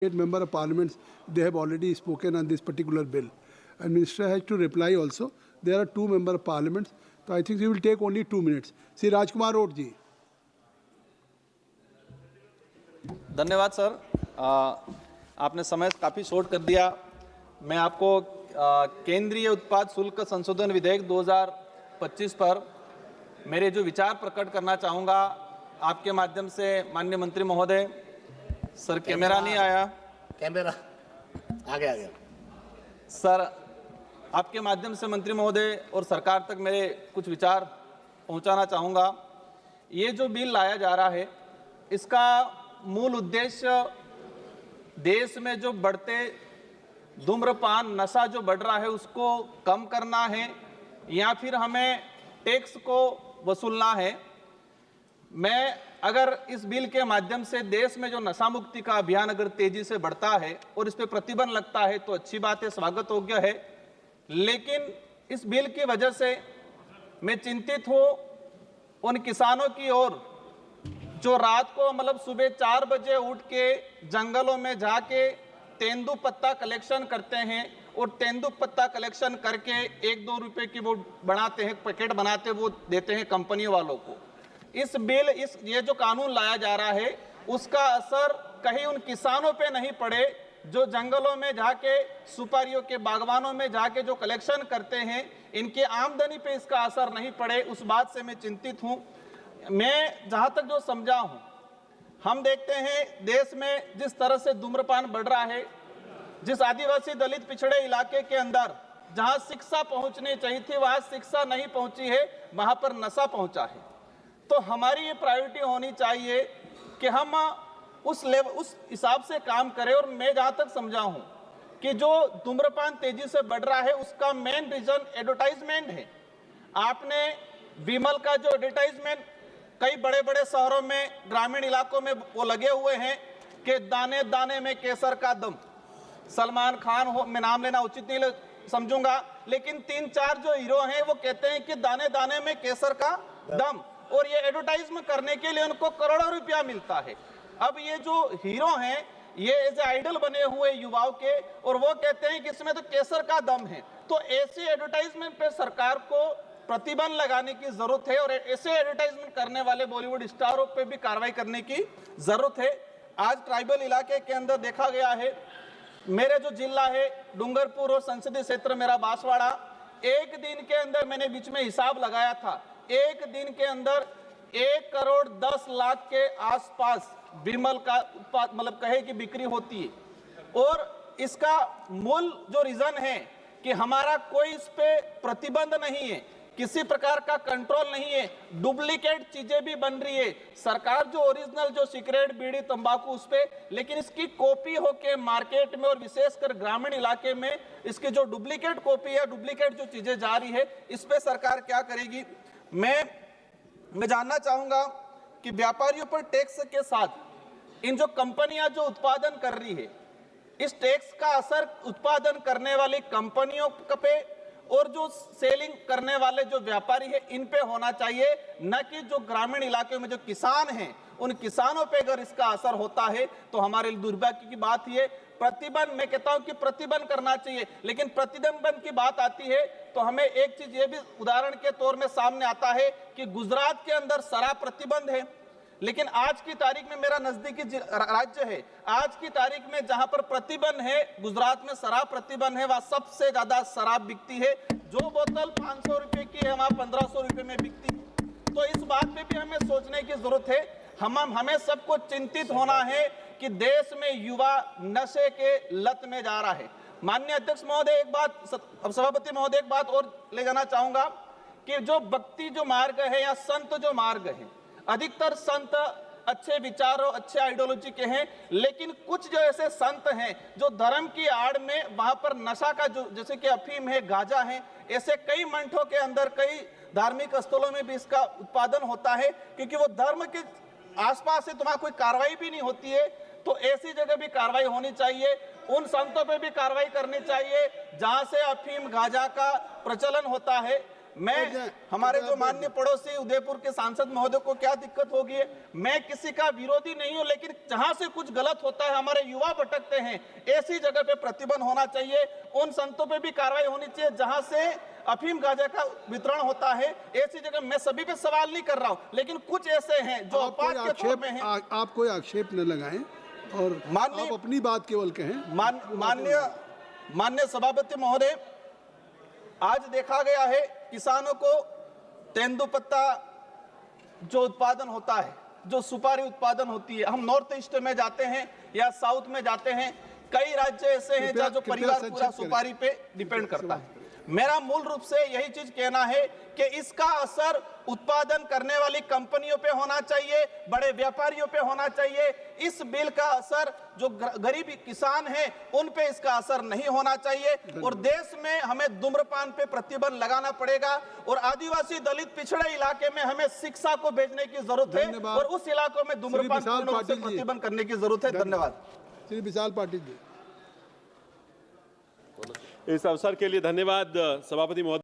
8 member of parliaments, they have already spoken on this particular bill. And minister has to reply also. There are 2 member of parliaments. So I think it will take only 2 minutes. Sri Rajkumar Rod ji. धन्यवाद sir, आपने समय काफ़ी short कर दिया। मैं आपको केंद्रीय उत्पाद शुल्क संशोधन विधेयक 2025 पर मेरे जो विचार प्रकट करना चाहूँगा आपके माध्यम से। माननीय मंत्री महोदय, सर कैमरा नहीं आया, कैमरा आ गया सर, आपके माध्यम से मंत्री महोदय और सरकार तक मेरे कुछ विचार पहुंचाना चाहूँगा। ये जो बिल लाया जा रहा है, इसका मूल उद्देश्य देश में जो बढ़ते धूम्रपान नशा जो बढ़ रहा है उसको कम करना है या फिर हमें टैक्स को वसूलना है। मैं अगर इस बिल के माध्यम से देश में जो नशा मुक्ति का अभियान अगर तेजी से बढ़ता है और इस पर प्रतिबंध लगता है तो अच्छी बात है, स्वागत योग्य है। लेकिन इस बिल की वजह से मैं चिंतित हूँ उन किसानों की ओर जो रात को मतलब सुबह 4 बजे उठ के जंगलों में जाके तेंदू पत्ता कलेक्शन करते हैं और तेंदू पत्ता कलेक्शन करके 1-2 रुपए की वो बनाते हैं, पैकेट बनाते, वो देते हैं कंपनी वालों को। ये जो कानून लाया जा रहा है उसका असर कहीं उन किसानों पे नहीं पड़े जो जंगलों में जाके सुपारियों के बागवानों में जाके जो कलेक्शन करते हैं, इनके आमदनी पे इसका असर नहीं पड़े, उस बात से मैं चिंतित हूं। मैं जहां तक जो समझा हूं, हम देखते हैं देश में जिस तरह से धूम्रपान बढ़ रहा है, जिस आदिवासी दलित पिछड़े इलाके के अंदर जहां शिक्षा पहुंचनी चाहिए थी वहां शिक्षा नहीं पहुंची है, वहां पर नशा पहुंचा है। तो हमारी ये प्रायोरिटी होनी चाहिए कि हम उस हिसाब से काम करें। और मैं जहां तक समझा हूं कि जो धूम्रपान तेजी से बढ़ रहा है उसका मेन रीजन एडवर्टाइजमेंट है। आपने विमल का जो एडवर्टाइजमेंट कई बड़े बड़े शहरों में, ग्रामीण इलाकों में वो लगे हुए हैं कि दाने दाने में केसर का दम। सलमान खान हो, मैं नाम लेना उचित नहीं समझूंगा, लेकिन 3-4 जो हीरो हैं वो कहते हैं कि दाने दाने में केसर का दम, और ये एडवर्टाइजमेंट करने के लिए उनको करोड़ों रुपया मिलता है। अब ये जो हीरो हैं ये एज आइडल बने हुए युवाओं के, और वो कहते हैं कि इसमें तो केसर का दम है। तो ऐसे एडवर्टाइजमेंट पे सरकार को प्रतिबंध लगाने की जरूरत है और ऐसे एडवर्टाइजमेंट करने वाले बॉलीवुड स्टारों पे भी कार्रवाई करने की जरूरत है। आज ट्राइबल इलाके के अंदर देखा गया है, मेरे जो जिला है डूंगरपुर और संसदीय क्षेत्र मेरा बांसवाड़ा, एक दिन के अंदर मैंने बीच में हिसाब लगाया था, एक दिन के अंदर 1 करोड़ 10 लाख के आसपास विमल का उत्पाद मतलब कहे की बिक्री होती है। और इसका मूल जो रीजन है कि हमारा कोई इस पे प्रतिबंध नहीं है, किसी प्रकार का कंट्रोल नहीं है, डुप्लीकेट चीजें भी बन रही है। सरकार जो ओरिजिनल जो सिगरेट बीड़ी तंबाकू उस पे, लेकिन इसकी कॉपी होके मार्केट में और विशेषकर ग्रामीण इलाके में इसकी जो डुप्लीकेट कॉपी या डुप्लीकेट जो चीजें जा रही है, इस पे सरकार क्या करेगी। मैं जानना चाहूंगा कि व्यापारियों पर टैक्स के साथ इन जो कंपनियां जो उत्पादन कर रही है, इस टैक्स का असर उत्पादन करने वाली कंपनियों पे और जो सेलिंग करने वाले जो व्यापारी है इन पे होना चाहिए, न कि जो ग्रामीण इलाके में जो किसान हैं उन किसानों पे अगर इसका असर होता है तो हमारे लिए दुर्भाग्य की बात ये। प्रतिबंध, मैं कहता हूं कि प्रतिबंध करना चाहिए, लेकिन प्रतिबंध की बात आती है तो हमें एक चीज ये भी उदाहरण के तौर में सामने आता है कि गुजरात के अंदर शराब प्रतिबंध है, लेकिन आज की तारीख में मेरा नजदीकी राज्य है, आज की तारीख में जहां पर प्रतिबंध है, गुजरात में शराब प्रतिबंध है, वहां सबसे ज्यादा शराब बिकती है। जो बोतल 500 रुपए की है वहां 1500 रुपए में बिकती है। तो इस बात पे भी हमें सोचने की जरूरत है। हमें सबको चिंतित होना है कि देश में युवा नशे के लत में जा रहा है। माननीय अध्यक्ष महोदय, एक बात, सभापति महोदय, एक बात और ले जाना चाहूंगा कि जो भक्ति जो मार्ग है या संत जो मार्ग है, अधिकतर संत अच्छे विचारों अच्छे आइडियोलॉजी के हैं, लेकिन कुछ जो ऐसे संत हैं जो धर्म की आड़ में वहां पर नशा का जो जैसे कि अफीम है, गांजा है, ऐसे कई मंठों के अंदर कई धार्मिक स्थलों में भी इसका उत्पादन होता है, क्योंकि वो धर्म के आसपास से तुम्हारा कोई कार्रवाई भी नहीं होती है। तो ऐसी जगह भी कार्रवाई होनी चाहिए, उन संतों पे भी कार्रवाई करनी चाहिए जहां से अफीम गांजा का प्रचलन होता है। हमारे जो माननीय पड़ोसी उदयपुर के सांसद महोदय को क्या दिक्कत होगी है? मैं किसी का विरोधी नहीं हूं, लेकिन जहां से कुछ गलत होता है, हमारे युवा भटकते हैं, ऐसी जगह पे प्रतिबंध होना चाहिए। उन संतों पे भी कार्रवाई होनी चाहिए जहां से अफीम गांजा का वितरण होता है। ऐसी जगह मैं सभी पे सवाल नहीं कर रहा हूं, लेकिन कुछ ऐसे हैं जो अपवाद के तौर पे हैं। आप कोई आक्षेप न लगाएं और आप अपनी बात केवल कहें। माननीय सभापति महोदय, आज देखा गया है किसानों को तेंदुपत्ता जो उत्पादन होता है, जो सुपारी उत्पादन होती है, हम नॉर्थ ईस्ट में जाते हैं या साउथ में जाते हैं, कई राज्य ऐसे हैं जहां जो परिवार पूरा सुपारी पे डिपेंड करता है। मेरा मूल रूप से यही चीज कहना है कि इसका असर उत्पादन करने वाली कंपनियों पे होना चाहिए, बड़े व्यापारियों पे होना चाहिए। इस बिल का असर जो गरीब किसान हैं उन पे इसका असर नहीं होना चाहिए। और देश में हमें धूम्रपान पे प्रतिबंध लगाना पड़ेगा और आदिवासी दलित पिछड़े इलाके में हमें शिक्षा को भेजने की जरूरत है और उस इलाकों में धूम्रपान पर प्रतिबंध करने की जरूरत है। धन्यवाद। श्री विशाल पाटिल जी। इस अवसर के लिए धन्यवाद सभापति महोदय।